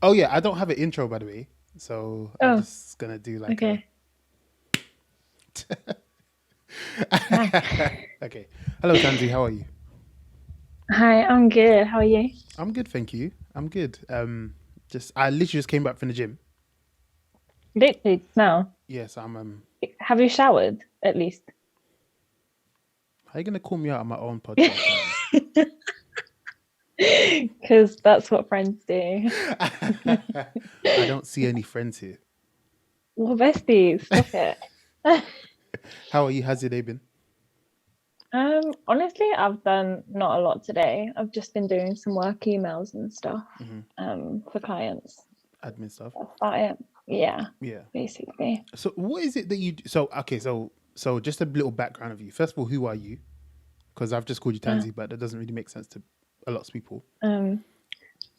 Oh yeah, I don't have an intro by the way, so I'm Oh, just gonna do like a. okay. Hi. Okay. Hello, Tansy. How are you? Hi, I'm good. How are you? I'm good, thank you. I'm good. Just I literally just came back from the gym. Literally now. Yes, I'm. Have you showered at least? How you gonna call me out on my own podcast, Tansy? Because that's what friends do. I don't see any friends here. Well, besties, stop it. How are you? How's your day been? Honestly, I've done not a lot today. I've just been doing some work emails and stuff, Hmm. for clients. Admin stuff. That's about it. Yeah, Yeah. basically. So what is it that you do? So okay, so just a little background of you. First of all, who are you? Because I've just called you Uh, Tansy, but that doesn't really make sense to a lot of people. um,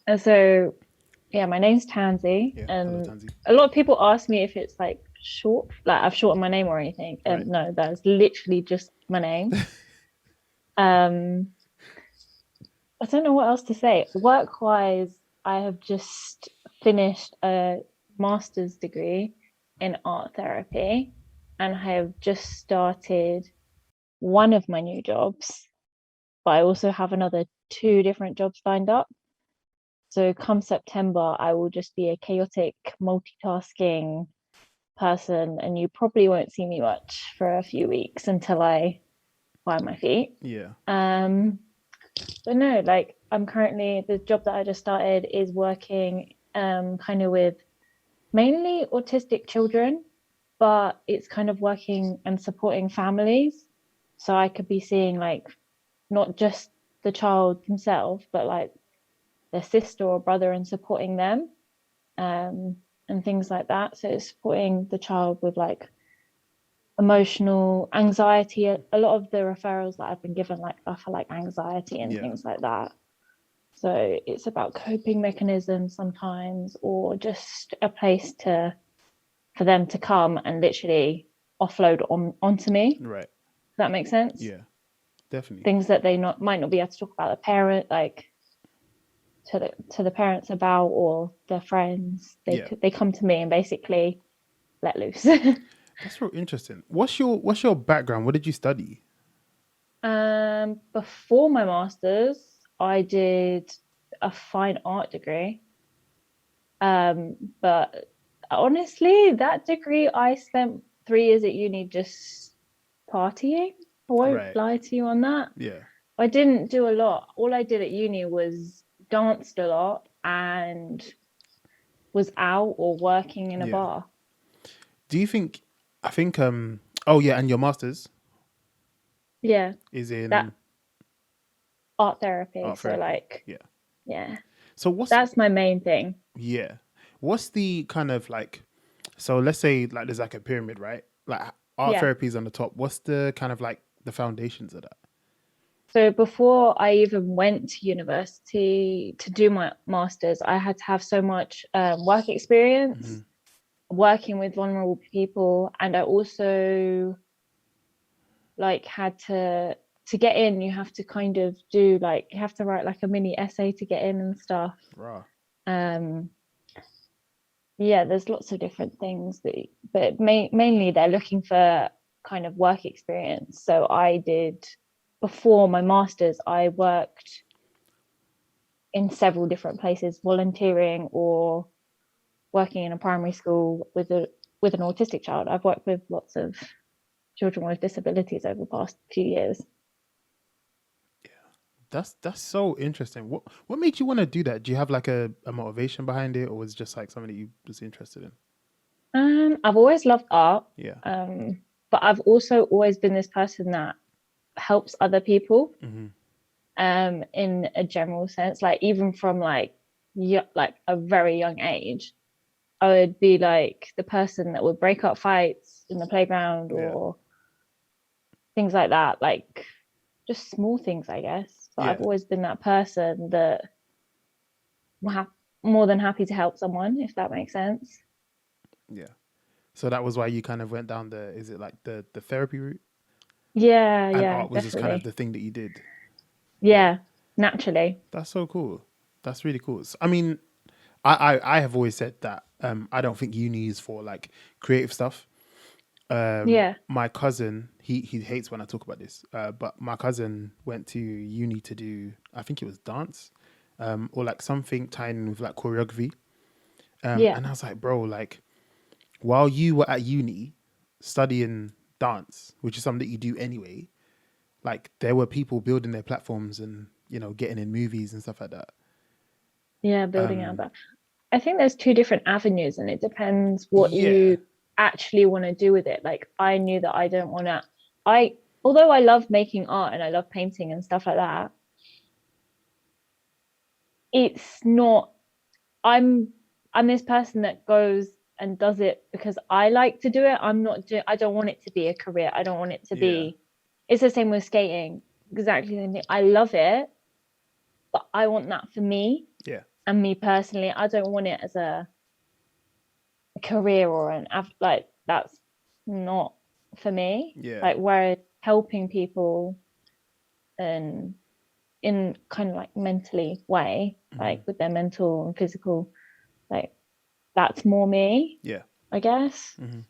and so yeah, my name's Tansy, Yeah. Hello, and Tansy. a lot of people ask me if it's like short, like I've shortened my name or anything. Right. No, that's literally just my name. Um, I don't know what else to say. Work-wise, I have just finished a master's degree in art therapy, and I have just started one of my new jobs, but I also have another two different jobs lined up. So come September, I will just be a chaotic multitasking person, and you probably won't see me much for a few weeks until I find my feet. Yeah. Um, but no, like I'm currently the job that I just started is working kind of with mainly autistic children, but it's kind of working and supporting families. So I could be seeing like not just the child himself, but like their sister or brother and supporting them, um, and things like that. So it's supporting the child with like emotional anxiety. A lot of the referrals that I've been given like are for like anxiety and Yeah. things like that. So it's about coping mechanisms sometimes, or just a place to for them to come and literally offload onto me. Does Right. that make sense? Yeah. Definitely. Things that they not might not be able to talk about the parent, like to the parents about, or their friends. Yeah. They come to me and basically let loose. That's real interesting. What's your background? What did you study? Before my masters, I did a fine art degree. But honestly, that degree I spent 3 years at uni just partying. I won't Right. lie to you on that. Yeah. I didn't do a lot. All I did at uni was danced a lot and was out or working in a Yeah. bar. Do you think? I think. Oh yeah, and your masters Yeah, is that in art therapy. art So therapy. like, Yeah. yeah, So what's that's my main thing. yeah? What's the kind of like? So let's say like there's like a pyramid, right? Like art Yeah. therapy is on the top. What's the kind of like the foundations of that? So before I even went to university to do my master's, I had to have so much work Hmm. experience working with vulnerable people, and I also like had to get in. You have to kind of do like you have to write like a mini essay to get in and stuff. Raw. Um, yeah, there's lots of different things that, but mainly they're looking for kind of work experience. So I did before my master's, I worked in several different places, volunteering or working in a primary school with an autistic child. I've worked with lots of children with disabilities over the past few years. That's so interesting. What made you want to do that? Do you have like a motivation behind it, or was it just like something that you was interested in? I've always loved art, Yeah. but I've also always been this person that helps other people, Hmm. in a general sense. Like even from like a very young age, I would be like the person that would break up fights in the playground Yeah. or things like that. Like just small things, I guess. But I've Yeah. always been that person that more than happy to help someone, if that makes sense. Yeah. So that was why you kind of went down the is it like the therapy route? Yeah, And yeah, art was just kind of definitely. the thing that you did. Yeah. Yeah, naturally. That's so cool. That's really cool. I mean, I have always said that I don't think uni is for like creative stuff. Yeah, My cousin, he hates when I talk about this, but my cousin went to uni to do, I think it was dance, or like something tying in with like choreography. yeah, And I was like, bro, like while you were at uni studying dance, which is something that you do anyway, like there were people building their platforms and getting in movies and stuff like that. yeah, building out Um, that. I think there's two different avenues, and it depends what yeah, you actually want to do with it. Like, I knew that I don't want to, I, although I love making art and I love painting and stuff like that, it's not, I'm, I'm this person that goes and does it because I like to do it. I don't want it to be a career. I don't want it to yeah, be, it's the same with skating. Exactly the same thing. I love it, but I want that for me yeah, and me personally. I don't want it as a career or like that's not for me. yeah. Like where helping people and in kind of like mentally way, Hmm. like with their mental and physical, like that's more me, Yeah. I guess. Hmm.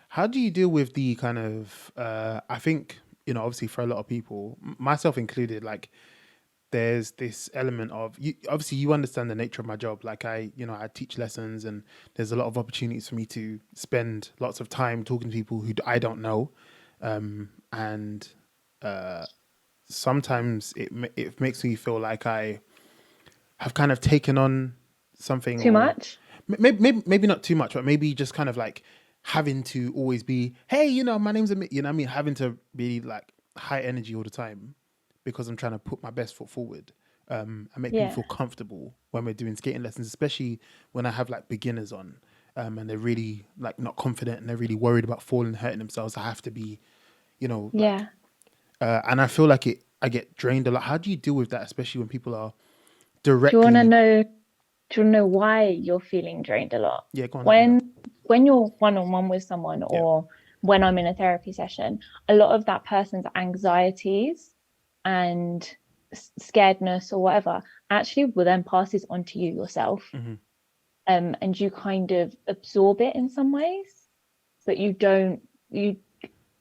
How do you deal with the kind of, I think, obviously for a lot of people, myself included, like there's this element of you, obviously you understand the nature of my job. Like I teach lessons and there's a lot of opportunities for me to spend lots of time talking to people who I don't know. And uh, sometimes it makes me feel like I have kind of taken on something, Too or much? maybe not too much, but maybe just kind of like having to always be, hey, my name's Amit, what I mean, having to be like high energy all the time because I'm trying to put my best foot forward, and make people Yeah. feel comfortable when we're doing skating lessons, especially when I have like beginners on, and they're really like not confident and they're really worried about falling and hurting themselves. I have to be, like, Yeah. and I feel like I get drained a lot. How do you deal with that, especially when people are Do you want to directly, know do you know why you're feeling drained a lot? yeah, go on, let me know. When you're one on one with someone Yeah. or when I'm in a therapy session, a lot of that person's anxieties and scaredness or whatever actually will then passes on to you yourself. Hmm. And you kind of absorb it in some ways, but you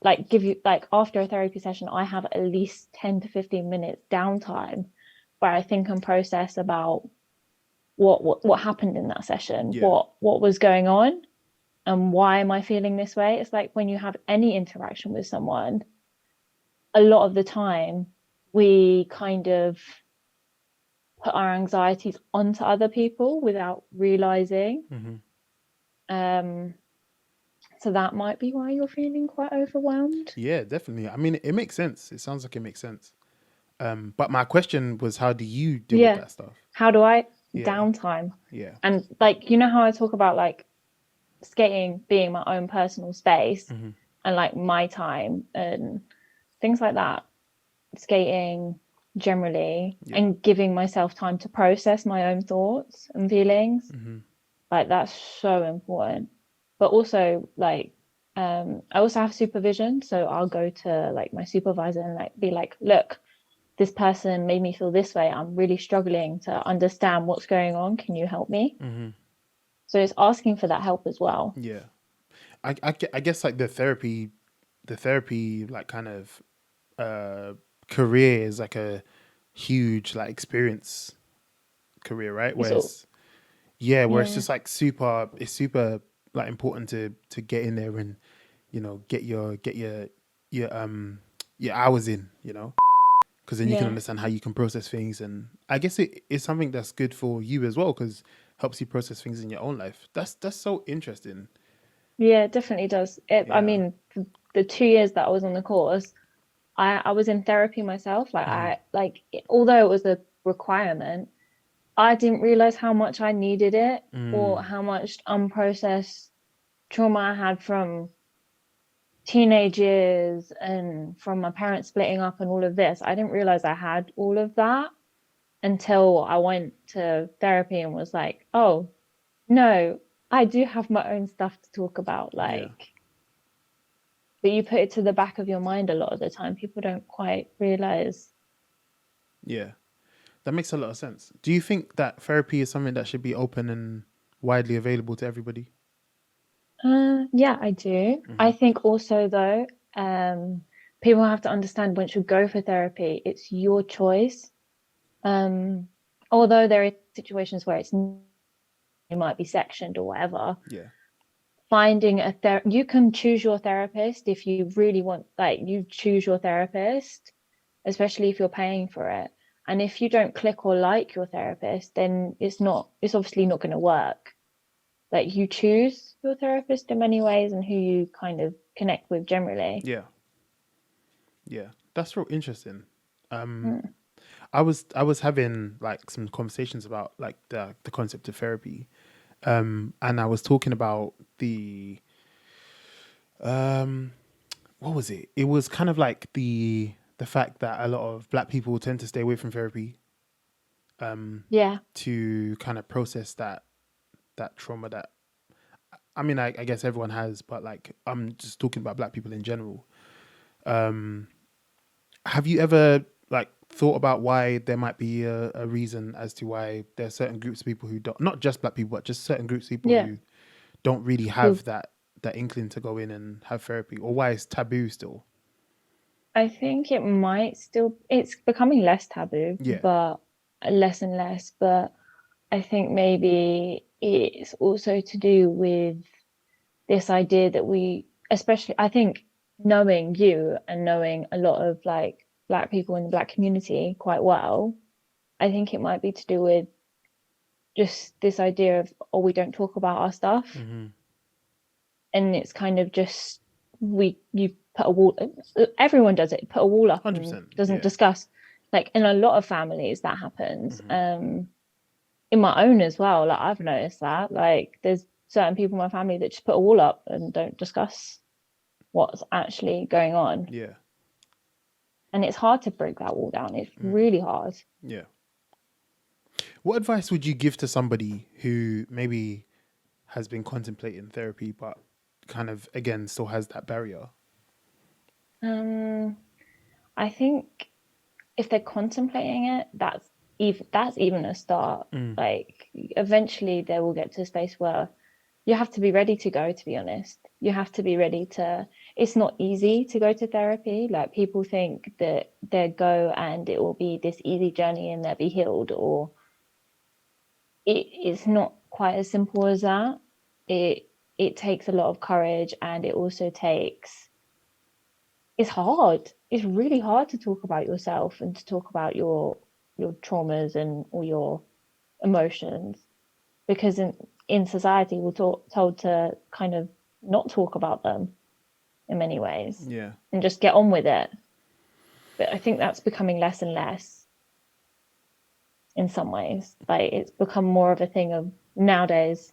like give you like after a therapy session, I have at least 10 to 15 minutes downtime where I think and process about what happened in that session, Yeah. what was going on, and why am I feeling this way. It's like when you have any interaction with someone, a lot of the time we kind of put our anxieties onto other people without realizing. Hmm. um so that might be why you're feeling quite overwhelmed. Yeah, definitely. I mean, it makes sense. It sounds like it makes sense. But my question was, how do you deal with Yeah, that stuff? how do I Yeah. downtime? Yeah. And like, you know how I talk about like skating being my own personal space Hmm. and like my time and things like that, skating generally, Yeah. and giving myself time to process my own thoughts and feelings, Hmm. like that's so important. But also like I also have supervision, so I'll go to like my supervisor and like be like, look, this person made me feel this way, I'm really struggling to understand what's going on, can you help me? Hmm. So it's asking for that help as well. Yeah. I guess like the therapy like kind of uh career is like a huge like experience career, right? It's all, Whereas where it's yeah, just like it's super like important to get in there and get your hours in, because then you can yeah, understand how you can process things, and I guess it is something that's good for you as well because helps you process things in your own life. That's so interesting. yeah, it definitely does it. I Yeah. mean, the 2 years that I was on the course, I was in therapy myself. Like Hmm. although it was a requirement, I didn't realize how much I needed it or Mm. how much unprocessed trauma I had from teenage years and from my parents splitting up and all of this. I didn't realize I had all of that until I went to therapy and was like, oh, no, I do have my own stuff to talk about. Yeah. Like, but you put it to the back of your mind a lot of the time. People don't quite realize. Yeah. That makes a lot of sense. Do you think that therapy is something that should be open and widely available to everybody? Yeah, I do. Hmm. I think also though, um, people have to understand once you go for therapy, it's your choice. Um, although there are situations where it might be sectioned or whatever, Yeah. finding a you can choose your therapist if you really want, like you choose your therapist, especially if you're paying for it. And if you don't click or like your therapist, then it's obviously not going to work. Like you choose your therapist in many ways and who you kind of connect with generally. Yeah. Yeah. That's real interesting. Um, Mm. I was having like some conversations about like the concept of therapy. And I was talking about the um what was it? It was kind of like the fact that a lot of black people tend to stay away from therapy Yeah, to kind of process that trauma that I mean I guess everyone has, but like I'm just talking about black people in general. Um, have you ever like thought about why there might be a reason as to why there are certain groups of people who don't, not just black people, but just certain groups of people yeah. who don't really Who have that inkling to go in and have therapy, or why it's taboo still? I think it might still, it's becoming less taboo, Yeah. but less and less. But I think maybe it's also to do with this idea that especially, I think knowing you and knowing a lot of like black people in the black community quite well, I think it might be to do with just this idea of, oh, we don't talk about our stuff. Mm-hmm. And it's kind of just, you put a wall, everyone does it, put a wall up and 100%. doesn't Yeah. discuss. Like in a lot of families, that happens. Mm-hmm. In my own as well, like I've noticed that. Like there's certain people in my family that just put a wall up and don't discuss what's actually going on. Yeah. And it's hard to break that wall down. It's Mm. really hard. Yeah. What advice would you give to somebody who maybe has been contemplating therapy, but kind of again still has that barrier? Um, I think if they're contemplating it, that's even a start. Mm. Like eventually they will get to a space where you have to be ready to go, to be honest. You have to be ready to, it's not easy to go to therapy. Like people think that they'll go and it will be this easy journey and they'll be healed, or it's not quite as simple as that. It takes a lot of courage, and it also takes, it's hard. It's really hard to talk about yourself and to talk about your traumas and all your emotions, because in society we're told to kind of not talk about them in many ways Yeah. and just get on with it. But I think that's becoming less and less in some ways. Like it's become more of a thing of nowadays,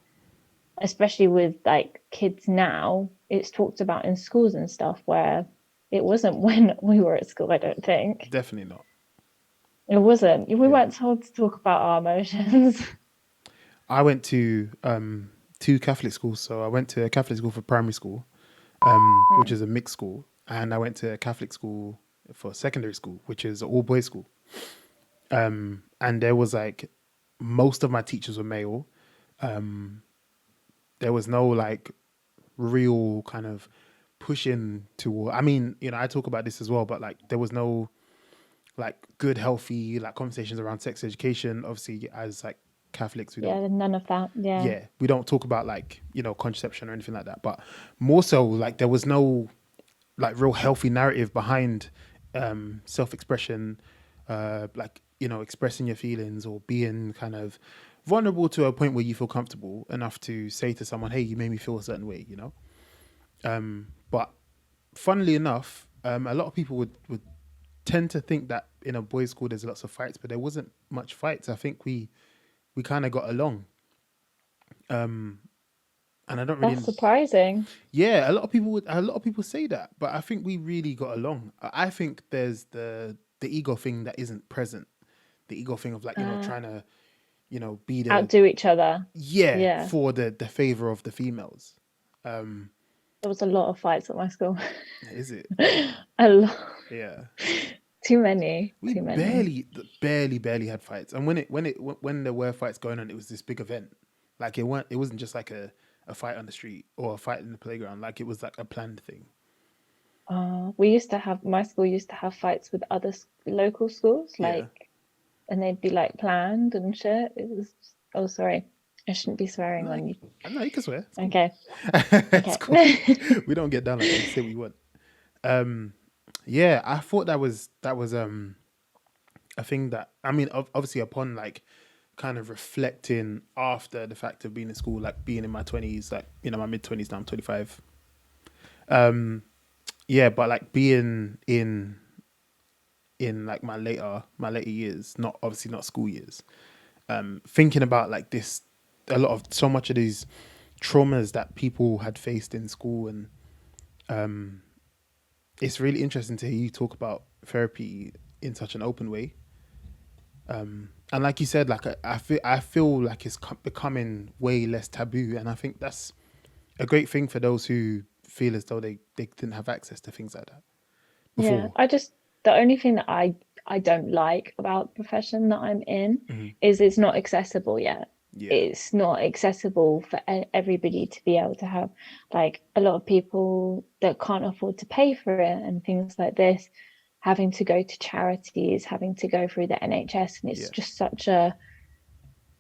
especially with like kids now, it's talked about in schools and stuff where it wasn't when we were at school, I don't think. Definitely not. It wasn't. We Yeah. weren't told to talk about our emotions. I went to two Catholic schools. So I went to a Catholic school for primary school, which Mm. is a mixed school, and I went to a Catholic school for secondary school, which is an all boys school. And there was like most of my teachers were male. Um, there was no like real kind of pushing toward. I mean, I talk about this as well, but like there was no like good, healthy like conversations around sex education. Obviously, as like Catholics, we don't. Yeah, none of that. Yeah. Yeah, we don't talk about like contraception or anything like that. But more so, like there was no like real healthy narrative behind self-expression, like expressing your feelings or being kind of vulnerable to a point where you feel comfortable enough to say to someone, "Hey, you made me feel a certain way." But funnily enough, a lot of people would tend to think that in a boys' school there's lots of fights, but there wasn't much fights. I think we kind of got along. Um, and I don't That's really. surprising. Yeah, a lot of people say that, but I think we really got along. I think there's the ego thing that isn't present. The ego thing of like Uh, trying to be the Outdo each other. yeah Yeah. for the favor of the females. Um, There was a lot of fights at my school. is it? A lot. Yeah, Too many, We too many. barely had fights, and when there were fights going on, it was this big event. Like it wasn't just like a fight on the street or a fight in the playground. Like it was like a planned thing. We used to have, my school used to have fights with other local schools, Yeah. like, and they'd be like planned and shit. It was, oh, sorry. I shouldn't be swearing No, on you. no, you can swear. It's cool. Okay. It's Okay. cool. We don't get down like that. We say what we want. Um, yeah, I thought that was a thing that I mean, obviously upon like kind of reflecting after the fact of being in school, like being in my 20s, like my mid 20s now, I'm 25. Um, yeah, but like being in like my later years, not obviously not school years, thinking about like this, a lot of so much of these traumas that people had faced in school, and um, it's really interesting to hear you talk about therapy in such an open way. And like you said, like I feel like it's becoming way less taboo, and I think that's a great thing for those who feel as though they didn't have access to things like that Yeah, before. I just, the only thing that I don't like about the profession that I'm in Hmm. is it's not accessible yet. Yeah, It's not accessible for everybody to be able to have. Like a lot of people that can't afford to pay for it and things like this, having to go to charities, having to go through the NHS, and it's yeah, just such a,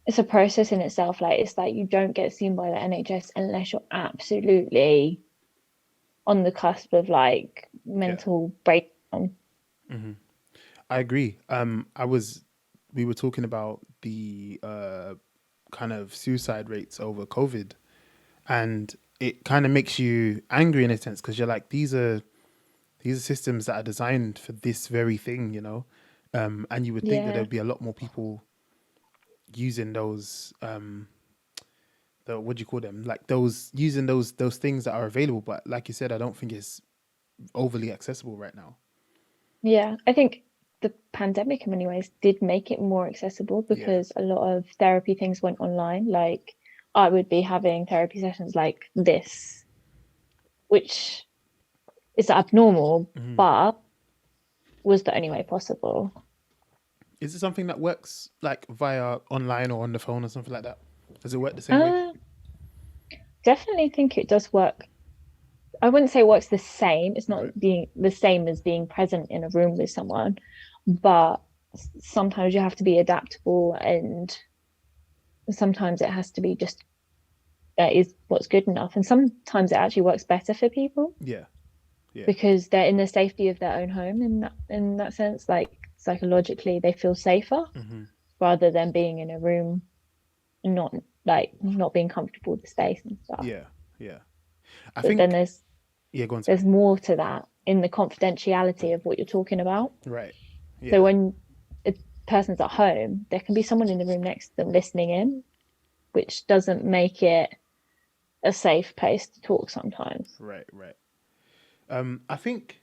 it's a process in itself. Like it's like you don't get seen by the NHS unless you're absolutely on the cusp of like yeah. mental breakdown. Hmm. I agree. We were talking about the kind of suicide rates over COVID, and it kind of makes you angry in a sense because you're like, these are systems that are designed for this very thing, and you would think that there Yeah. would be a lot more people using those, the what do you call them, like those using those things that are available. But like you said, I don't think it's overly accessible right now. Yeah, I think the pandemic in many ways did make it more accessible Yeah, because a lot of therapy things went online. Like I would be having therapy sessions like this, which is abnormal, hmm. but was the only way possible. Is it something that works like via online or on the phone or something like that? Does it work the same way? Uh, Definitely think it does work. I wouldn't say it works the same. It's Right. not being the same as being present in a room with someone, but sometimes you have to be adaptable and sometimes it has to be just that is what's good enough. And sometimes it actually works better for people Yeah. Yeah. because they're in the safety of their own home in that sense. Like psychologically, they feel safer Hmm. rather than being in a room, not like not being comfortable with the space and stuff. Yeah. Yeah. I But then think. there's Yeah. Go on. there's Sorry. more to that in the confidentiality of what you're talking about. Right. So Yeah. when a person's at home, there can be someone in the room next to them listening in, which doesn't make it a safe place to talk sometimes. Right. Right. I think.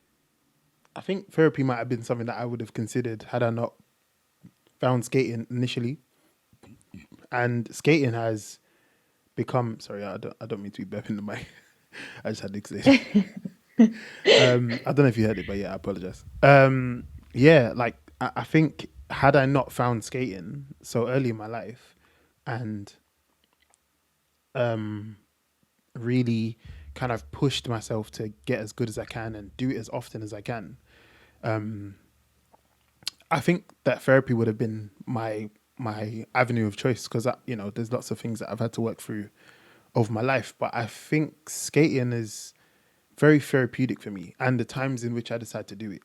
I think therapy might have been something that I would have considered had I not found skating initially. And skating has become. Sorry, I don't mean to be burping the mic. I just had to say. I don't know if you heard it, but yeah, I apologize. Yeah, like I think had I not found skating so early in my life, and um, really kind of pushed myself to get as good as I can and do it as often as I can, um, I think that therapy would have been my avenue of choice because there's lots of things that I've had to work through over my life, but I think skating is very therapeutic for me and the times in which I decide to do it.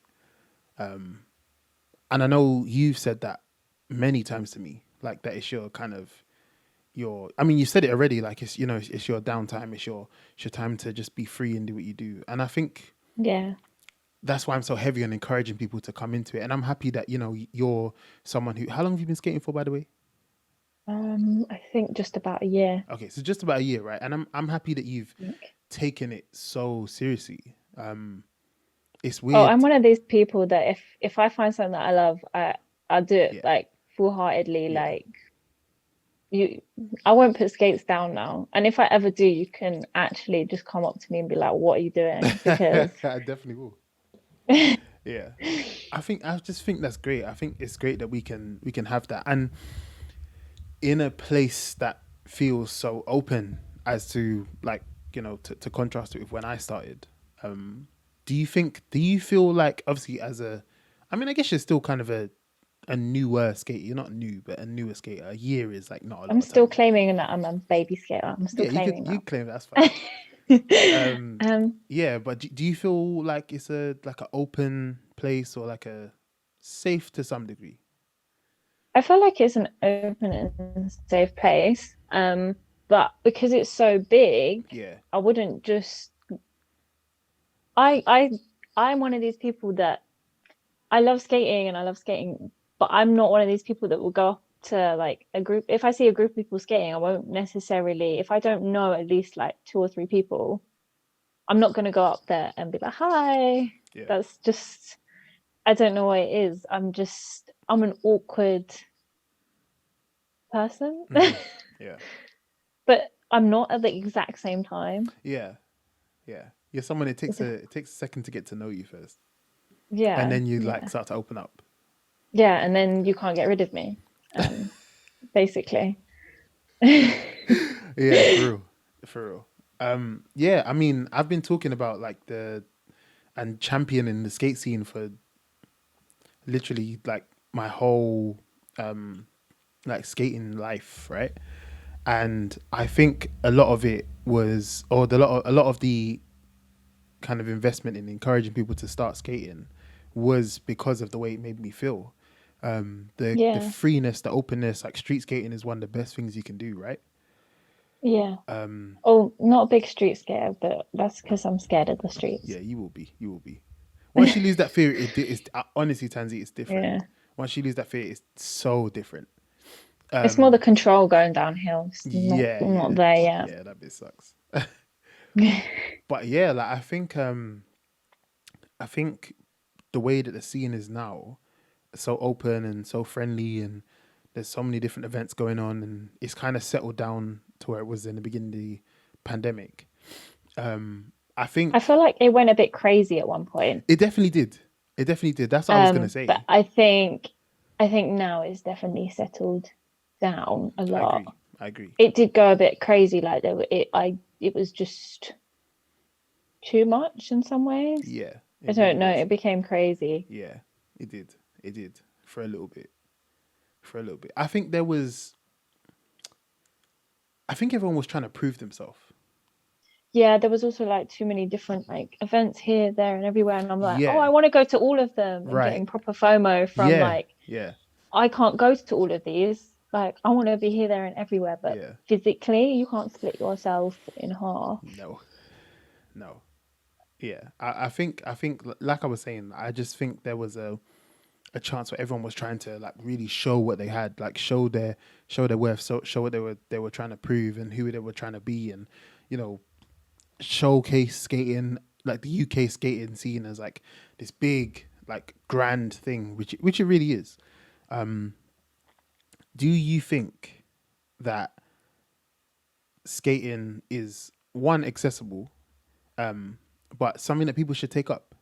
And I know you've said that many times to me, like that it's your kind of your. I mean, you said it already. Like it's your downtime. It's your time to just be free and do what you do. And I think Yeah. that's why I'm so heavy on encouraging people to come into it. And I'm happy that you're someone who. How long have you been skating for, by the way? I think just about a year. Okay, so just about a year, right? And I'm happy that you've I think. taken it so seriously. It's Oh, weird. I'm one of these people that if I find something that I love, I'll do it Yeah, like full-heartedly. yeah. Like you, I won't put skates down now. And if I ever do, you can actually just come up to me and be like, "What are you doing?" Because I definitely will. Yeah. I just think that's great. I think it's great that we can have that, and in a place that feels so open as to, like, to contrast it with when I started. Um, do you feel like, obviously, I mean, I guess you're still kind of a newer skater. You're not new, but a newer skater. A year is like not a lot I'm of still time. claiming that I'm a baby skater. I'm still Yeah, claiming you that. claim that's fine. Um, um, yeah, but do you feel like it's a like an open place, or like a safe to some degree? I feel like it's an open and safe place. But because it's so big, Yeah. I wouldn't just I I I'm one of these people that I love skating and I love skating, but I'm not one of these people that will go up to like a group. If I see a group of people skating, I won't necessarily, if I don't know at least like two or three people, I'm not going to go up there and be like, hi. Yeah. That's just, I don't know what it is. I'm an awkward person, Hmm. Yeah. but I'm not at the exact same time. Yeah. Yeah. You're someone, It's a, it takes a second to get to know you first, and yeah, then you like yeah, start to open up. yeah. And then you can't get rid of me, um, basically. Yeah, Yeah, for real, for real. Yeah, I mean, I've been talking about like the and championing the skate scene for literally like my whole um like skating life, right? And I think a lot of it was, or a lot of the kind of investment in encouraging people to start skating was because of the way it made me feel. The freeness, the openness, like street skating is one of the best things you can do, right? yeah. Um, Oh, not a big street skater, but that's because I'm scared of the yeah, streets. you will be, you will be. Once you lose that fear, it's honestly, Tansy, it's different. Yeah. Once you lose that fear, it's so different. It's more the Um, control going downhill. It's not yeah, not yeah, there yet. yeah, that bit sucks. But yeah, like I think the way that the scene is now, so open and so friendly, and there's so many different events going on, and it's kind of settled down to where it was in the beginning of the pandemic. I I think feel like it went a bit crazy at one point. it definitely did. It definitely did. That's what I was gonna But say. I think now it's definitely settled down a I lot. agree. I agree. It did go a bit crazy, like it was just too much in some ways. Yeah, I it really don't know, was. it became crazy. Yeah, it did. It did for a little bit. For a little bit. I think there was. I think everyone was trying to prove themselves. Yeah, there was also like too many different like events here, there, and everywhere. And I'm like, oh, I Yeah. want to go to all of them and Right. getting proper FOMO from Yeah. like, Yeah. I can't go to all of these. Like, I want to be here, there, and everywhere, but Yeah. physically, you can't split yourself in half. No. No. Yeah. I think like I was saying, I just think there was a chance where everyone was trying to like really show what they had, like show their worth, so show what they were trying to prove and who they were trying to be, and you know showcase skating, like the UK skating scene as like this big like grand thing, which it really is. Um, do you think that skating is one accessible, um, but something that people should take up?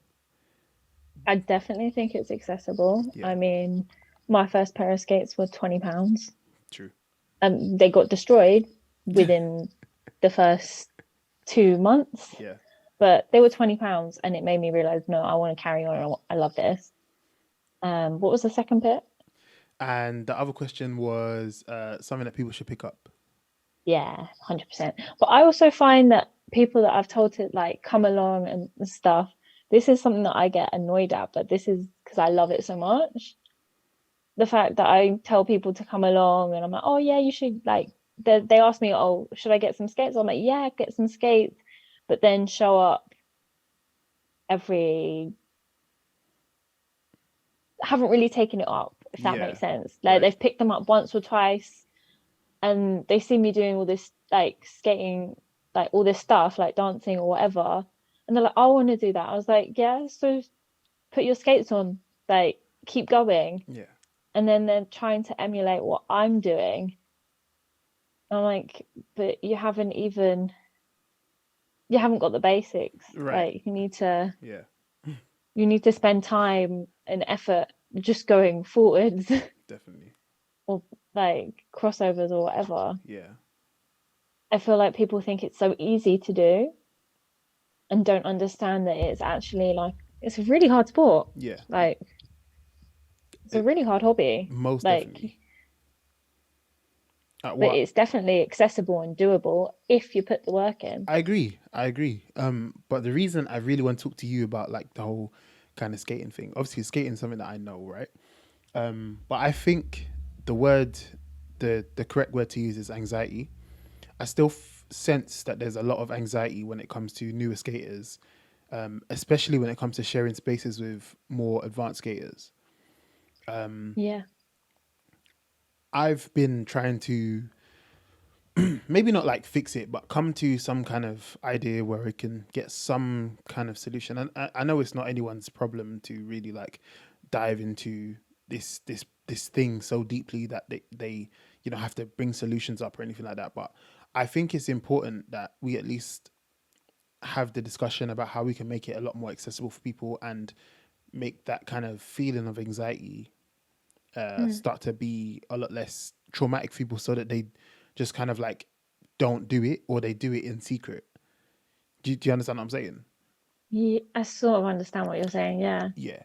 I definitely think it's accessible. Yeah, I mean, my first pair of skates were £20, true. and they got destroyed within the first 2 months, Yeah, but they were £20, and it made me realize, no, I want to carry on. I love this. What was the second bit? and the other question was something that people should pick up. Yeah, 100%. But I also find that people that I've told to like come along and stuff, this is something that I get annoyed at, but this is because I love it so much. The fact that I tell people to come along and I'm like, oh yeah, you should like they ask me, oh, should I get some skates? I'm like, yeah, get some skates, but then show up every haven't really taken it up, if that Yeah, makes sense. Like right. they've picked them up once or twice and they see me doing all this like skating, like all this stuff, like dancing or whatever. And they're like, I want to do that. I was like, yeah, so put your skates on, like keep going. Yeah, And then they're trying to emulate what I'm doing. I'm like, but you haven't got the basics. right. Like you need to Yeah, you need to spend time and effort just going forwards Definitely. or like crossovers or whatever. Yeah. I feel like people think it's so easy to do and don't understand that it's actually like it's a really hard sport. Yeah. Like it's a It, really hard hobby. most Like, definitely. but What it's definitely accessible and doable if you put the work in. I agree. I agree. But the reason I really want to talk to you about like the whole kind of skating thing, obviously skating is something that I know, right? But I think the word, the correct word to use is anxiety. I still sense that there's a lot of anxiety when it comes to newer skaters, especially when it comes to sharing spaces with more advanced skaters. Yeah. I've been trying to maybe not like fix it, but come to some kind of idea where it can get some kind of solution. And I know it's not anyone's problem to really like dive into this thing so deeply that they have to bring solutions up or anything like that. But I think it's important that we at least have the discussion about how we can make it a lot more accessible for people and make that kind of feeling of anxiety Mm. start to be a lot less traumatic for people so that they just kind of like don't do it or they do it in secret. Do you understand what I'm saying? Yeah, I sort of understand what you're saying. Yeah. Yeah.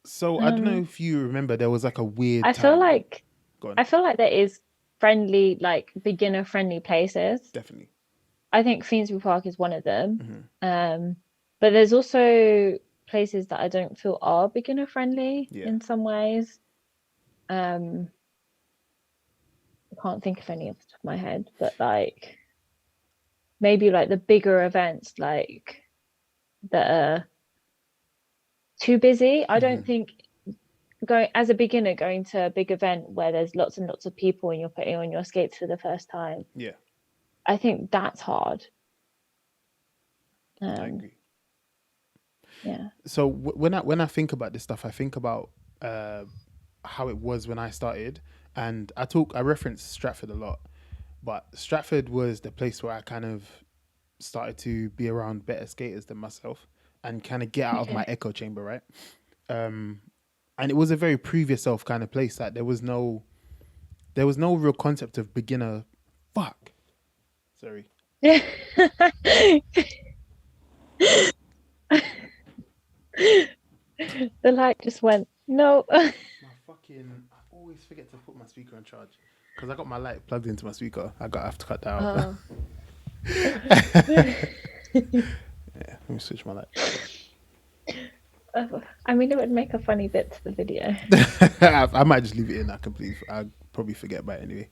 So I don't know Um, if you remember, there was like a weird I feel time. like Go on. I feel like there is friendly, like beginner friendly places. Definitely. I think Finsbury Park is one of them. Hmm. Um, but there's also places that I don't feel are beginner friendly Yeah. in some ways. Um, I can't think of any off the top of my head, but like maybe like the bigger events like that are too busy. I don't Hmm. think going as a beginner going to a big event where there's lots and lots of people and you're putting on your skates for the first time. Yeah. I think that's hard. I Um, agree. yeah. So when I think about this stuff, I think about uh, how it was when I started, and I reference Stratford a lot, but Stratford was the place where I kind of started to be around better skaters than myself and kind of get out of my Okay. echo chamber, right? Um, and it was a very prove yourself kind of place. Like there was no real concept of beginner. Fuck. Sorry. The light just went, no. My fucking. I always forget to put my speaker on charge because I got my light plugged into my speaker. I have to cut that out. Oh. Yeah, let me switch my light. I mean, it would make a funny bit to the video. I might just leave it in. I probably forget about it anyway.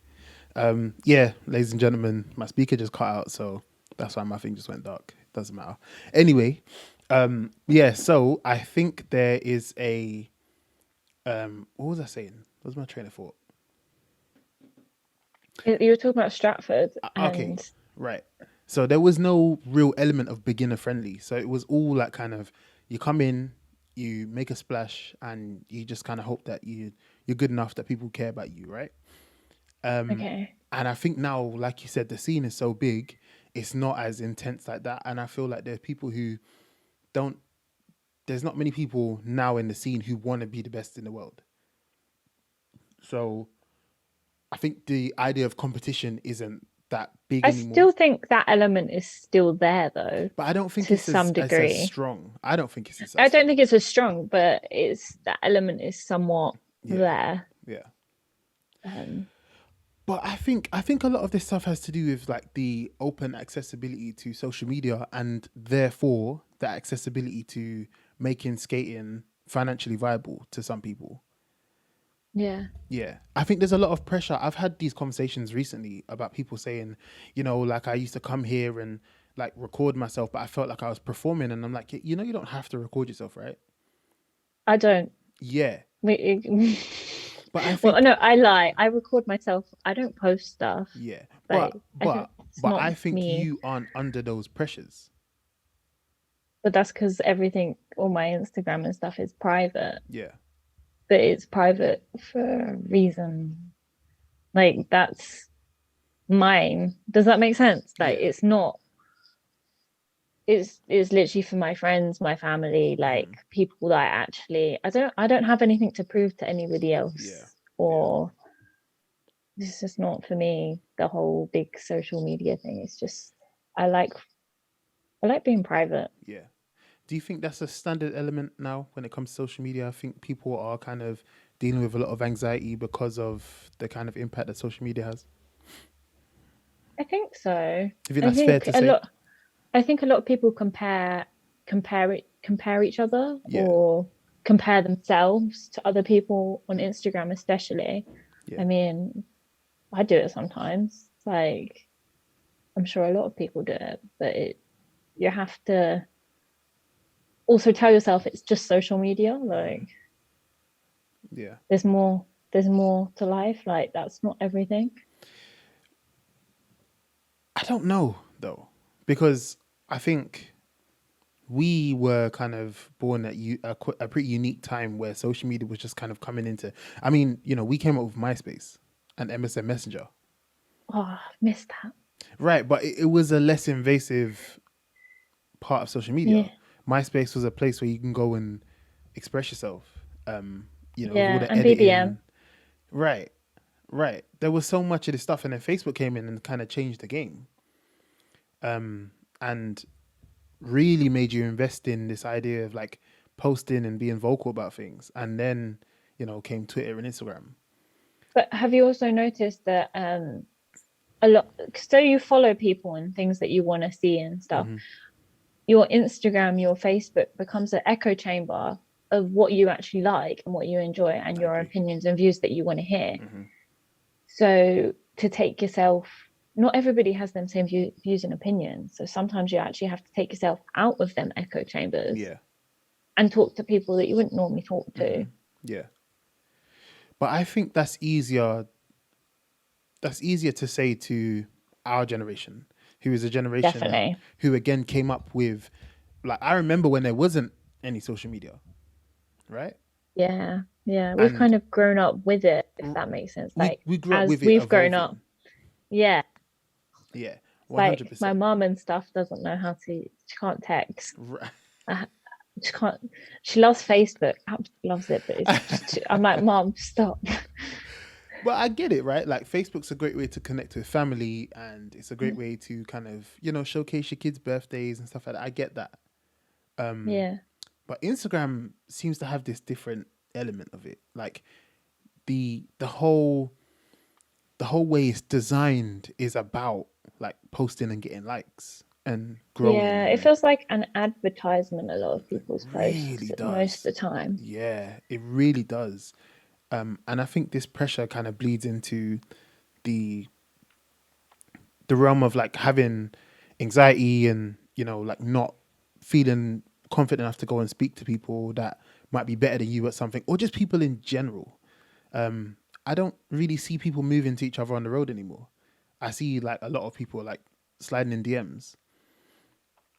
Yeah, ladies and gentlemen, my speaker just cut out, so that's why my thing just went dark. It doesn't matter. Anyway, yeah. So I think there is a. What was I saying? What was my train of thought? You were talking about Stratford Okay, and right. So there was no real element of beginner friendly. So it was all like kind of you come in, you make a splash, and you just kind of hope that you're good enough that people care about you, right? okay. And I think now, like you said, the scene is so big, it's not as intense like that. And I feel like there are people who don't. There's not many people now in the scene who want to be the best in the world. So I think the idea of competition isn't that big I anymore. still think that element is still there though, But I don't think to it's some as degree. strong. I don't think it's I as don't strong. think it's as strong, but it's that element is somewhat Yeah, there. yeah. Um, But I think a lot of this stuff has to do with like the open accessibility to social media and therefore the accessibility to making skating financially viable to some people. yeah. Yeah. I think there's a lot of pressure. I've had these conversations recently about people saying, like I used to come here and like record myself, but I felt like I was performing and I'm like, you don't have to record yourself, right? I don't. Yeah. But I Well, think no, I lie. I record myself. I don't post stuff. yeah. Like But I don't. but It's but not I think me. you aren't under those pressures. But that's because everything, all my Instagram and stuff is private. Yeah. But it's private for a reason. Like that's mine. Does that make sense? Like Yeah. it's not. it's literally for my friends, my family, Mm. like people that I don't have anything to prove to anybody Yeah. else, Yeah. or this is just not for me, the whole big social media thing. It's just I like I like being private. Yeah. Do you think that's a standard element now when it comes to social media? I think people are kind of dealing with a lot of anxiety because of the kind of impact that social media has. I think so. Do you think I that's fair think to a say? lot I think a lot of people compare each other, Yeah. or compare themselves to other people on Instagram especially. Yeah. I mean, I do it sometimes. Like I'm sure a lot of people do it, but you have to also tell yourself it's just social media. Hmm. Like Yeah. there's more to life. Like that's not everything. I don't know though, because I think we were kind of born at a pretty unique time where social media was just kind of coming into. I mean, we came up with MySpace and MSN Messenger, Oh, I've missed that. right? But it was a less invasive part of social Yeah. media. MySpace was a place where you can go and express yourself. With all Yeah. the And BBM. editing, right, right. There was so much of this stuff, and then Facebook came in and kind of changed the game, and really made you invest in this idea of like posting and being vocal about things. And then, came Twitter and Instagram. But have you also noticed that a lot, so you follow people and things that you want to see and stuff, Hmm. your Instagram, your Facebook becomes an echo chamber of what you actually like and what you enjoy and I your agree. opinions and views that you want to hear. Hmm. So to take yourself, not everybody has them same views and opinions. So sometimes you actually have to take yourself out of them echo chambers Yeah. and talk to people that you wouldn't normally talk Hmm. to. Yeah. But I think that's easier. That's easier to say to our generation, who is a generation that, Definitely. who again came up with, like, I remember when there wasn't any social media, right? Yeah. Yeah. We've And kind of grown up with it, if r- that makes sense. we Like we grew up as with it we've grown up, evolving. yeah. Yeah, It's one hundred like my percent. mom and stuff doesn't know how to, she can't text. Right. Uh, she can't, she loves Facebook, absolutely loves it, but it's just, I'm like, Mom, stop. But I get it, right? Like Facebook's a great way to connect with family, and it's a great way to kind of showcase your kids' birthdays and stuff like that. I get that. Um, Yeah. but Instagram seems to have this different element of it, like the whole way it's designed is about like posting and getting likes and growing, Yeah. It and feels like an advertisement, a lot of it people's really posts most of does. the time. Yeah, it really does. And I think this pressure kind of bleeds into the the realm of like having anxiety and like not feeling confident enough to go and speak to people that might be better than you at something, or just people in general. I don't really see people moving to each other on the road anymore. I see like a lot of people like sliding in DMs.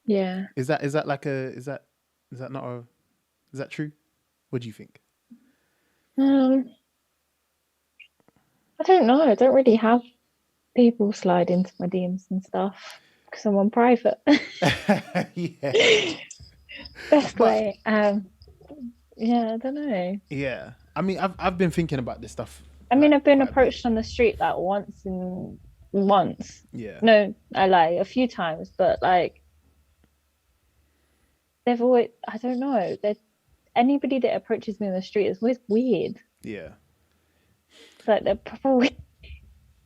Yeah. Is that like a is that not a is that true? What do you think? Um, I don't know. I don't really have people slide into my DMs and stuff because I'm on private. Yeah, Best but way. Yeah, I don't know. yeah, I mean, I've been thinking about this stuff I mean, like I've been quite a bit. approached on the street like once. Yeah, No, I lie, a few times, but like they've always, I don't know. That anybody that approaches me on the street is always weird. yeah. Like they're probably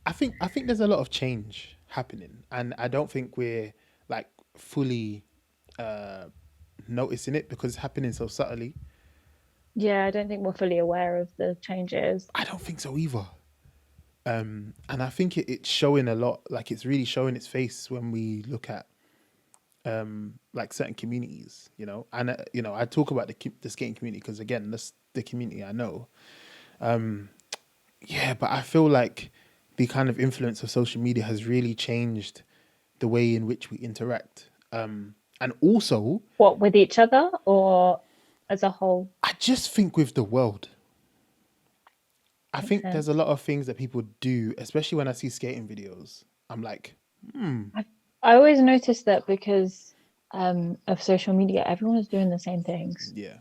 I think there's a lot of change happening, and I don't think we're like fully uh noticing it because it's happening so subtly. yeah, I don't think we're fully aware of the changes. I don't think so either. And I think it's showing a lot. Like it's really showing its face when we look at like certain communities, and I talk about the skating community because again, that's the community I know. Yeah, but I feel like the kind of influence of social media has really changed the way in which we interact. And also, What, with each other or as a whole? I just think with the world, I Makes think there's a sense. lot of things that people do, especially when I see skating videos. I'm like, I I always notice that because of social media, everyone is doing the same things. Yeah.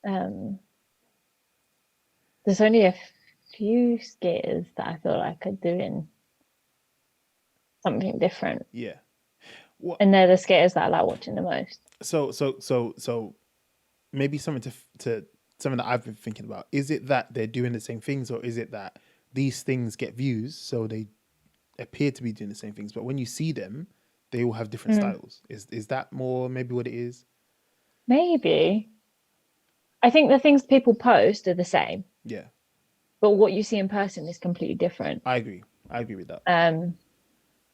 Um, there's only a few skaters that I feel like are doing something different, Yeah. What? and they're the skaters that I like watching the most. So maybe something to something that I've been thinking about. Is it that they're doing the same things, or is it that these things get views, so they appear to be doing the same things, but when you see them, they all have different Mm, styles? Is that more maybe what it is? maybe. I think the things people post are the same, Yeah, but what you see in person is completely different. I agree. I agree with that. Um,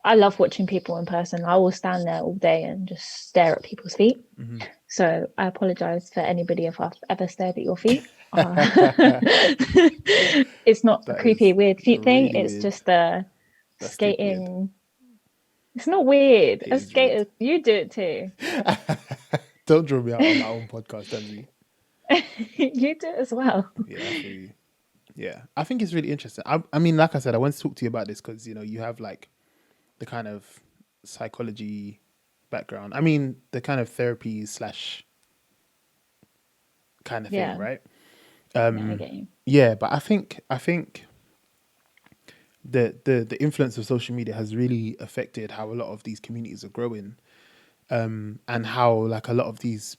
I love watching people in person. I will stand there all day and just stare at people's feet. Hmm. So I apologize for anybody if I've ever stared at your feet. It's not a That creepy, is weird feet thing. really It's weird. just a That's deep weird. skating. It's not weird. It A is weird. skater, you do it too. Don't draw me out on my own podcast, Tansy. You do it as well. Yeah, I feel you. Yeah, I think it's really interesting. I mean, like I said, I want to talk to you about this because you have like the kind of psychology background. I mean, the kind of therapy slash kind of thing, Yeah, right? yeah, I get you. Yeah, but I think the influence of social media has really affected how a lot of these communities are growing, and how like a lot of these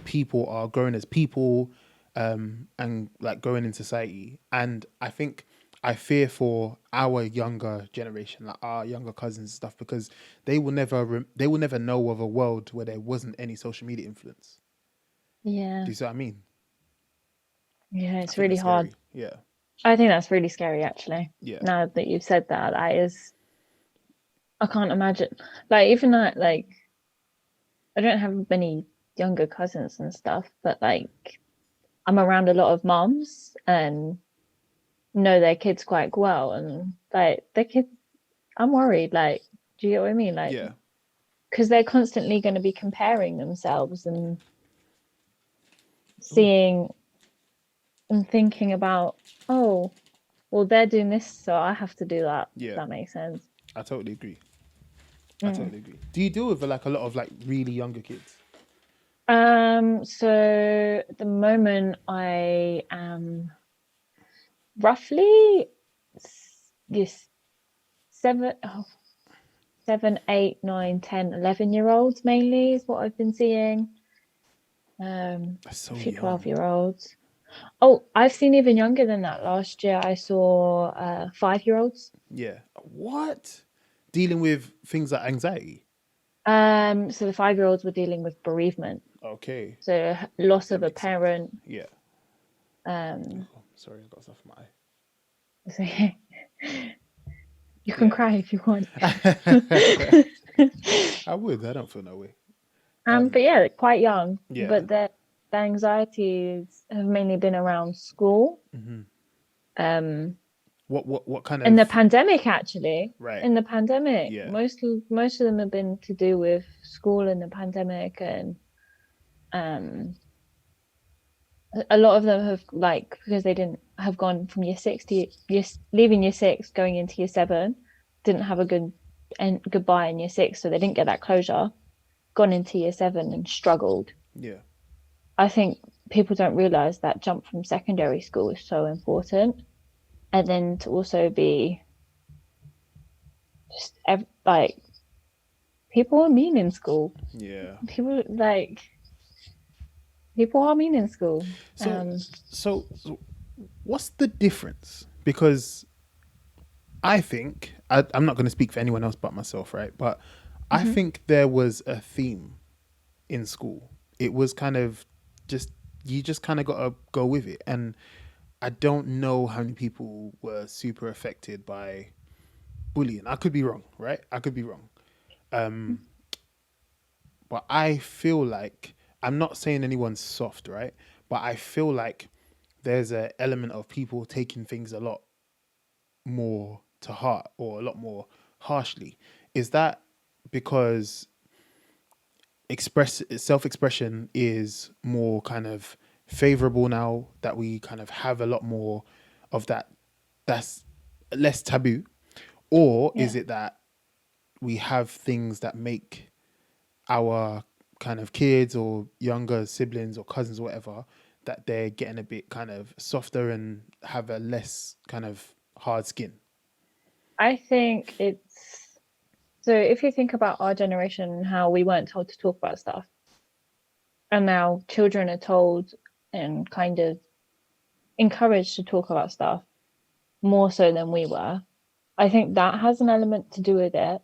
people are growing as people, and like growing in society. And I think I fear for our younger generation, like our younger cousins and stuff, because they will never know of a world where there wasn't any social media influence. Yeah, Do you see what I mean? yeah, I it's think really that's hard. scary. Yeah, I think that's really scary, actually. yeah. Now that you've said that, that is, I can't imagine. Like, even that, like, I don't have many younger cousins and stuff, but like, I'm around a lot of moms and know their kids quite well. And like, their kids, I'm worried. Like, do you get what I mean? Like, Yeah. because they're constantly going to be comparing themselves and Ooh, seeing and thinking about, oh, well, they're doing this, so I have to do that. If yeah. that makes sense. I totally agree. I Mm. totally agree. Do you deal with like a lot of like really younger kids? So at the moment I am roughly yes, seven, oh, 7, 8, 9, 10, 11 year olds mainly is what I've been seeing. That's A so few young. 12-year-olds. Oh, I've seen even younger than that. Last year I saw 5-year-olds. Yeah. What? Dealing with things like anxiety. So the 5-year-olds were dealing with bereavement, Okay, so loss that of a makes sense. parent. Yeah. Um, Oh, sorry, I got stuff in my so you can eye. cry if you want. Yeah. I would. I don't feel no way. But yeah, quite young. Yeah. But the anxieties have mainly been around school. Hmm. Um, What kind in the of pandemic, actually, right? in the pandemic, Yeah. most of them have been to do with school in the pandemic, and um, a lot of them have like because they didn't have gone from year six to leaving year six, going into year seven, didn't have a good and goodbye in year six, so they didn't get that closure. Gone into year seven and struggled. Yeah. I think people don't realize that jump from secondary school is so important. And then to also be just like people are mean in school. Yeah. People like people are mean in school. So so what's the difference? Because I'm not going to speak for anyone else but myself, right? But I Mhm. think there was a theme in school. It was kind of just you just kind of got to go with it. And I don't know how many people were super affected by bullying. I could be wrong, right? I could be wrong. Um, but I feel like I'm not saying anyone's soft, right? But I feel like there's an element of people taking things a lot more to heart or a lot more harshly. Is that because express self-expression is more kind of favorable now that we kind of have a lot more of that, that's less taboo? Or is Yeah. it that we have things that make our kind of kids or younger siblings or cousins or whatever, that they're getting a bit kind of softer and have a less kind of hard skin? I think it's so if you think about our generation and how we weren't told to talk about stuff, and now children are told and kind of encouraged to talk about stuff more so than we were. I think that has an element to do with it,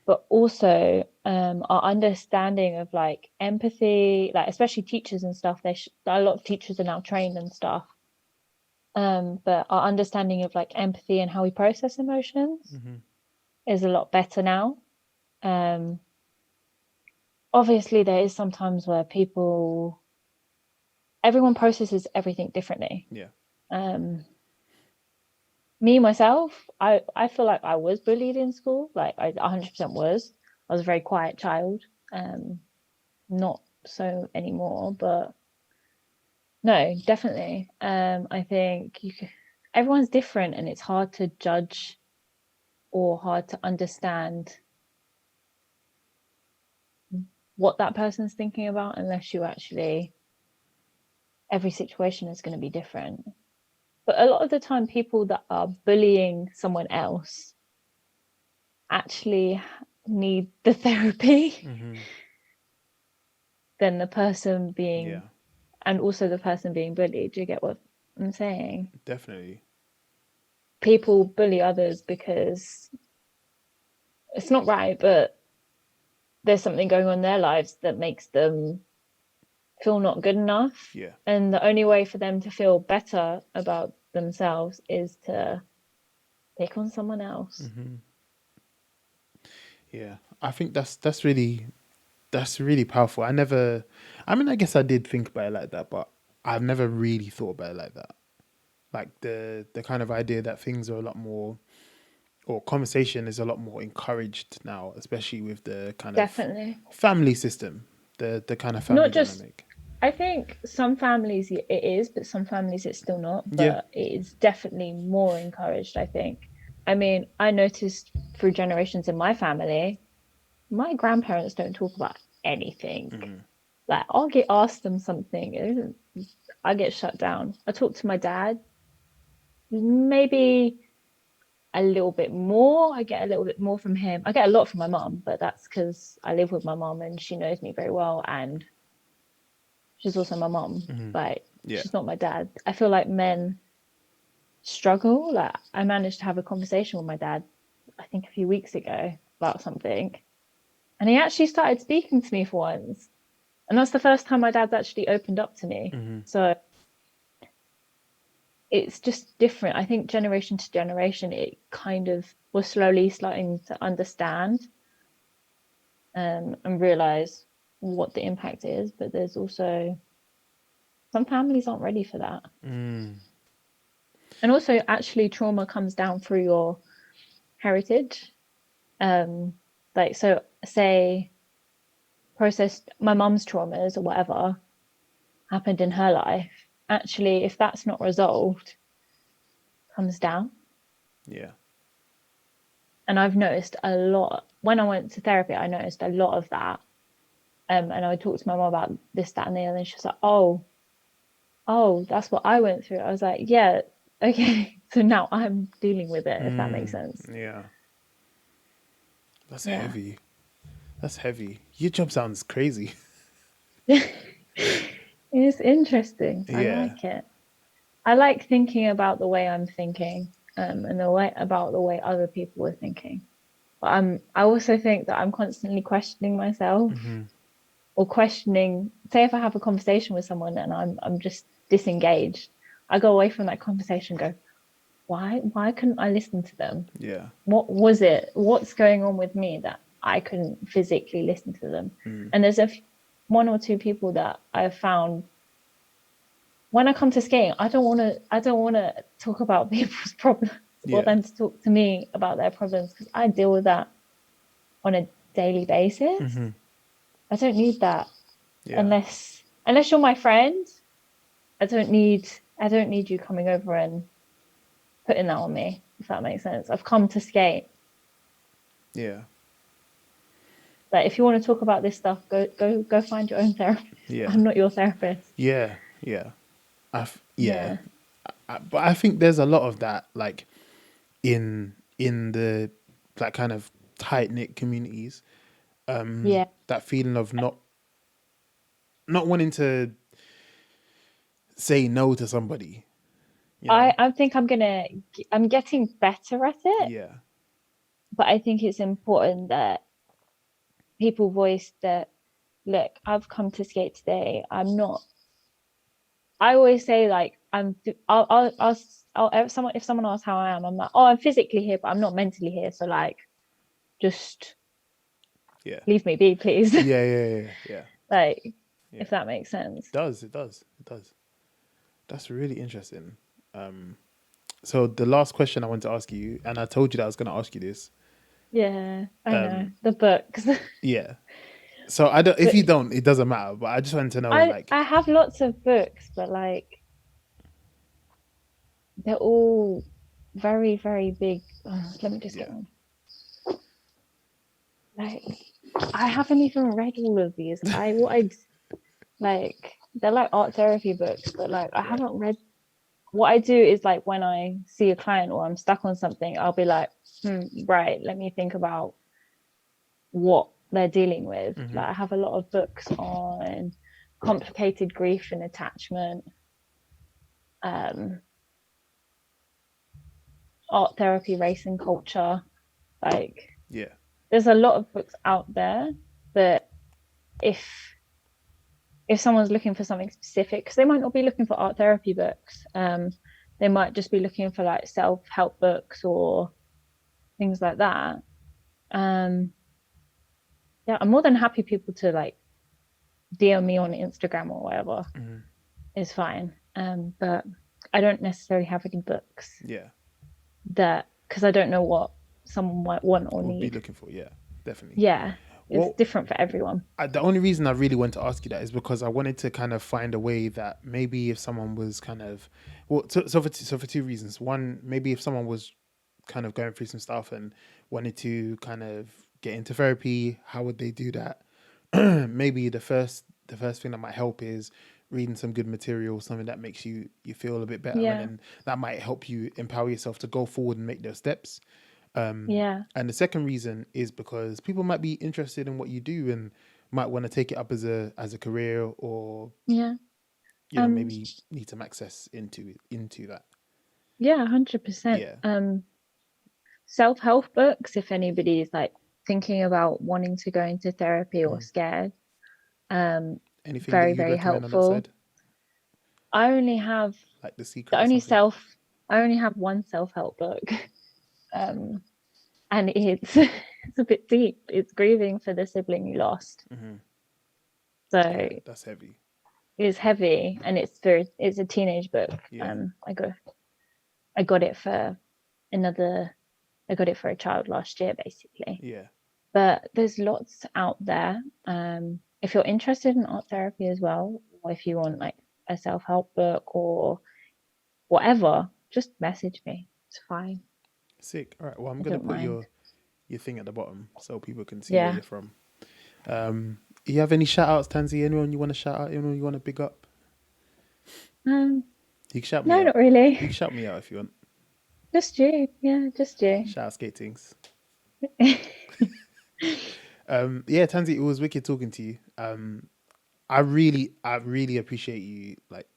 but also our understanding of like empathy, like especially teachers and stuff. A lot of teachers are now trained and stuff. But our understanding of like empathy and how we process emotions Mm-hmm. is a lot better now. Um, Obviously, there is sometimes where everyone processes everything differently. Yeah. Um, Me myself, I feel like I was bullied in school. Like I 100% was. I was a very quiet child. Um, Not so anymore, but no, definitely. I think everyone's different, and it's hard to judge or hard to understand what that person's thinking about unless you actually, every situation is going to be different. But a lot of the time, people that are bullying someone else actually need the therapy Mm-hmm. than the person being, Yeah, and also the person being bullied. Do you get what I'm saying? definitely. People bully others because it's not right, but there's something going on in their lives that makes them feel not good enough. Yeah. And the only way for them to feel better about themselves is to pick on someone else. Mm-hmm. Yeah. I think that's really powerful. I mean, I guess I did think about it like that, but I've never really thought about it like that. Like the kind of idea that things are a lot more, or conversation is a lot more encouraged now, especially with the kind of Definitely. family system, the kind of family Not just, dynamic. I think some families it is, but some families it's still not. Yeah. But it is definitely more encouraged, I think. I mean, I noticed through generations in my family, my grandparents don't talk about anything. Mm-hmm. Like I'll get asked them something, I get shut down. I talk to my dad, maybe a little bit more. I get a little bit more from him. I get a lot from my mom, but that's because I live with my mom and she knows me very well, and she's also my mom. Mm-hmm. But Yeah. she's not my dad. I feel like men struggle. Like I managed to have a conversation with my dad, I think a few weeks ago about something, and he actually started speaking to me for once. And that's the first time my dad's actually opened up to me. Mm-hmm. So it's just different. I think generation to generation, it kind of was slowly starting to understand and realize what the impact is. But there's also some families aren't ready for that. Mm. And also, actually, trauma comes down through your heritage. Um, like, so say processed my mum's traumas or whatever happened in her life. Actually, if that's not resolved, comes down. Yeah. And I've noticed a lot when I went to therapy. I noticed a lot of that. And I would talk to my mom about this, that, and the other, and she was like, "Oh, that's what I went through." I was like, "Yeah, okay." So now I'm dealing with it, if that makes Mm. sense. Yeah. That's Yeah, heavy. That's heavy. Your job sounds crazy. it's interesting. I Yeah. like it. I like thinking about the way I'm thinking, and the way other people are thinking. But I also think that I'm constantly questioning myself Mm-hmm. or questioning. Say if I have a conversation with someone and I'm just disengaged, I go away from that conversation and go, why couldn't I listen to them? Yeah. What was it? What's going on with me that I couldn't physically listen to them? Mm. And there's one or two people that I've found when I come to skating, I don't want to talk about people's problems or Yeah. them to talk to me about their problems because I deal with that on a daily basis. Mm-hmm. I don't need that Yeah. unless you're my friend. I don't need you coming over and putting that on me, if that makes sense. I've come to skate. Yeah. Like, if you want to talk about this stuff, go find your own therapist. Yeah. I'm not your therapist. Yeah. Yeah. Yeah. Yeah, But I think there's a lot of that, like in the like kind of tight knit communities. yeah. That feeling of not wanting to say no to somebody, you know. I think I'm getting better at it, Yeah. but I think it's important that people voice that, look, I've come to skate today. I'm not. I always say like if someone asks how I am, I'm like, oh, I'm physically here, but I'm not mentally here. So like, just Yeah. leave me be, please. Yeah. Yeah. Yeah. Yeah. Like, Yeah. if that makes sense. It does. It does. It does. That's really interesting. So the last question I want to ask you, and I told you that I was going to ask you this. Yeah, I know Um, the books. yeah. So I don't. If But you don't, it doesn't matter. But I just wanted to know, I like, I have lots of books, but like they're all very, very big. Let me just get yeah. one. Like, I haven't even read all of these. I like they're like art therapy books, but like I Right. haven't read. What I do is like when I see a client or I'm stuck on something, I'll be like, right, let me think about what they're dealing with. Mm-hmm. Like, I have a lot of books on complicated grief and attachment, um, art therapy, race and culture. Like, Yeah. there's a lot of books out there, but if someone's looking for something specific, because they might not be looking for art therapy books, they might just be looking for like self-help books or things like that. Um, yeah, I'm more than happy people to like DM me on Instagram or whatever. Mm-hmm. Is fine. But I don't necessarily have any books Yeah. that, because I don't know what someone might want or Would be need. looking for. Yeah. Definitely. Yeah, it's Well, different for everyone. the only reason I really wanted to ask you that is because I wanted to kind of find a way that maybe if someone was kind of, well, so for two reasons. One, maybe if someone was kind of going through some stuff and wanted to kind of get into therapy, how would they do that? Maybe the first thing that might help is reading some good material, something that makes you feel a bit better, and Yeah, then that might help you empower yourself to go forward and make those steps. yeah, And the second reason is because people might be interested in what you do and might want to take it up as a career, or yeah. Um, maybe need some access into that. yeah, 100%. Yeah. Self-help books, if anybody is like thinking about wanting to go into therapy or Mhm. scared, um, Anything that very, you'd very recommend on that helpful. side, I only have like The Secret the or only something? self, I only have one self-help book. Um, and it's it's a bit deep. It's grieving for the sibling you lost. Hmm. So Yeah, that's heavy. it's heavy, and it's a teenage book. Yeah. I got it for another I got it for a child last year, basically. Yeah. But there's lots out there. If you're interested in art therapy as well, or if you want like a self-help book or whatever, just message me. It's fine. Sick. All right. Well, I'm I gonna don't put mind. your thing at the bottom so people can see where Yeah. you're from. You have any shout outs, Tansy? Anyone you want to shout out? Anyone you want to big up? Um, You can shout me no, out. not You can really. shout me out if you want. Just you. Yeah, just you. Shout out skatings. Yeah, Tansy, it was wicked talking to you. I really appreciate you like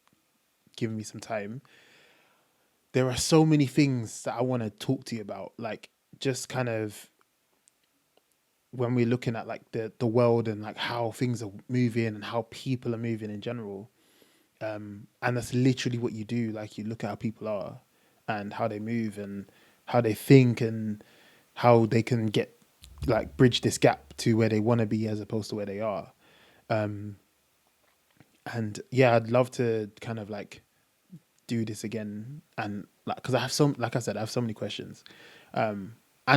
giving me some time. There are so many things that I want to talk to you about, like just kind of when we're looking at like the world and like how things are moving and how people are moving in general. And that's literally what you do. Like you look at how people are and how they move and how they think and how they can get like bridge this gap to where they want to be as opposed to where they are. Um, and yeah, I'd love to kind of like do this again and like because I have some like I said I have so many questions, and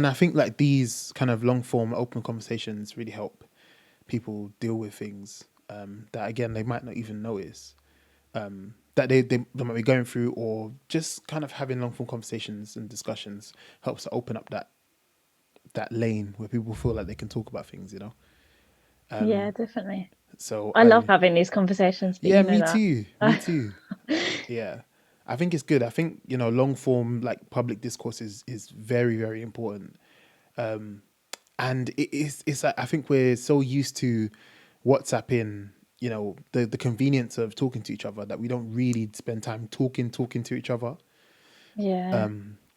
I think like these kind of long form open conversations really help people deal with things that again they might not even notice, that they might be going through, or just kind of having long form conversations and discussions helps to open up that lane where people feel like they can talk about things. Yeah, definitely. So I love having these conversations, but yeah, you know me that. too, me too. Yeah, I think it's good. I think long form like public discourse is very very important. And it's like, I think we're so used to WhatsApping, the convenience of talking to each other that we don't really spend time talking to each other. Yeah,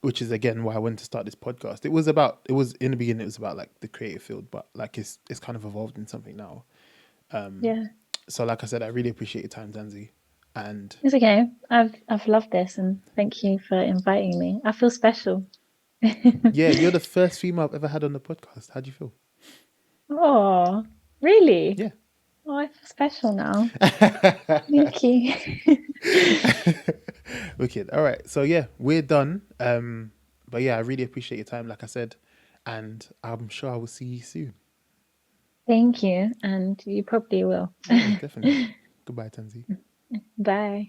Which is again why I wanted to start this podcast. It was in the beginning it was about like the creative field, but like it's kind of evolved in something now. yeah. So like I said, I really appreciate your time, Tansy. And It's okay. I've loved this, and thank you for inviting me. I feel special. yeah, you're the first female I've ever had on the podcast. How do you feel? Oh, really? Yeah. Oh, I feel special now. Thank you. Wicked. All right. So yeah, we're done. But yeah, I really appreciate your time, like I said, and I'm sure I will see you soon. Thank you, and you probably will. Yeah, definitely. Goodbye, Tansy. Bye.